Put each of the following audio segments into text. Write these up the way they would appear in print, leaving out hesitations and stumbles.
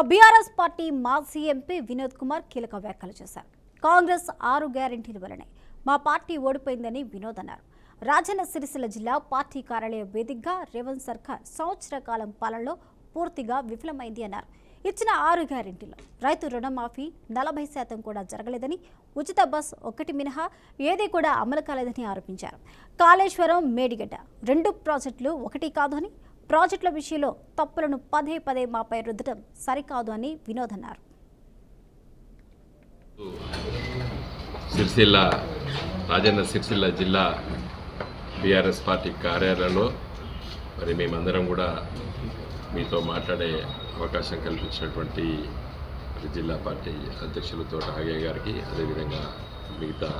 BRS party మాజీ MP Vinod Kumar కీలక వ్యాఖ్యలు చేశారు. కాంగ్రెస్ 6 గ్యారెంటీల వల్లనే మా పార్టీ ఓడిపోయిందని వినోద్ అన్నారు. రాజన్న సిరిసిల్ల జిల్లా పార్టీ కార్యాలయ వేదికగా రేవంత్ సర్కార్ సంవత్సర కాలం పాలనలో పూర్తిగా విఫలమైంది అన్నారు. ఇచ్చిన 6 గ్యారెంటీలు రైతు రుణమాఫీ 40% కూడా జరగలేదని, ఉచిత బస్ ఒక్కటి మినహా ఏది కూడా అమలు కాలేదని ఆరోపించారు. కాళేశ్వరం, మేడిగడ్డ 2 ప్రాజెక్టులు ఒకటి కాదు అని, ప్రాజెక్టుల విషయంలో తప్పులను పదే పదే మాపై రుద్దడం సరికాదు అని వినోద్ అన్నారు. రాజన్న సిరిసిల్ల జిల్లా బీఆర్ఎస్ పార్టీ కార్యాలయంలో మరి మేమందరం కూడా మీతో మాట్లాడే అవకాశం కల్పించినటువంటి జిల్లా పార్టీ అధ్యక్షులు తోట ఆగయ్య గారికి, అదేవిధంగా మిగతా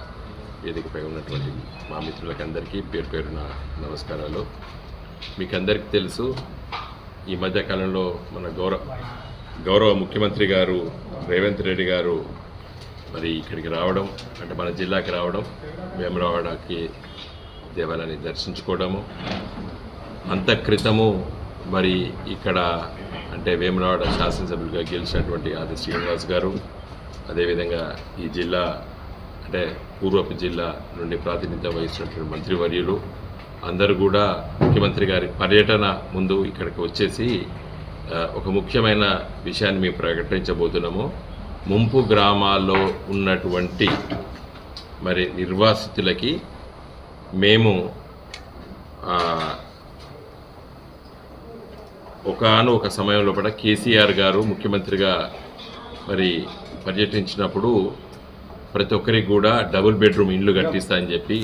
వేదికపై ఉన్నటువంటి మా మిత్రులకి అందరికీ పేరు పేరున నమస్కారాలు. మీకు అందరికీ తెలుసు, ఈ మధ్యకాలంలో మన గౌరవ ముఖ్యమంత్రి గారు రేవంత్ రెడ్డి గారు మరి ఇక్కడికి రావడం, అంటే మన జిల్లాకి రావడం, వేములవాడకి దేవాలయాన్ని దర్శించుకోవడము, అంత క్రితము మరి ఇక్కడ అంటే వేములవాడ శాసనసభ్యులుగా గెలిచినటువంటి ఆది శ్రీనివాస్ గారు, అదేవిధంగా ఈ జిల్లా అంటే పూర్వపు జిల్లా నుండి ప్రాతినిధ్యం వహిస్తున్నటువంటి మంత్రివర్యులు అందరూ కూడా ముఖ్యమంత్రి గారి పర్యటన ముందు ఇక్కడికి వచ్చేసి ఒక ముఖ్యమైన విషయాన్ని మేము ప్రకటించబోతున్నాము. ముంపు గ్రామాల్లో ఉన్నటువంటి మరి నిర్వాసితులకి మేము ఒక సమయంలో కూడా కేసీఆర్ గారు ముఖ్యమంత్రిగా మరి పర్యటించినప్పుడు ప్రతి ఒక్కరికి కూడా డబుల్ బెడ్రూమ్ ఇండ్లు కట్టిస్తా అని చెప్పి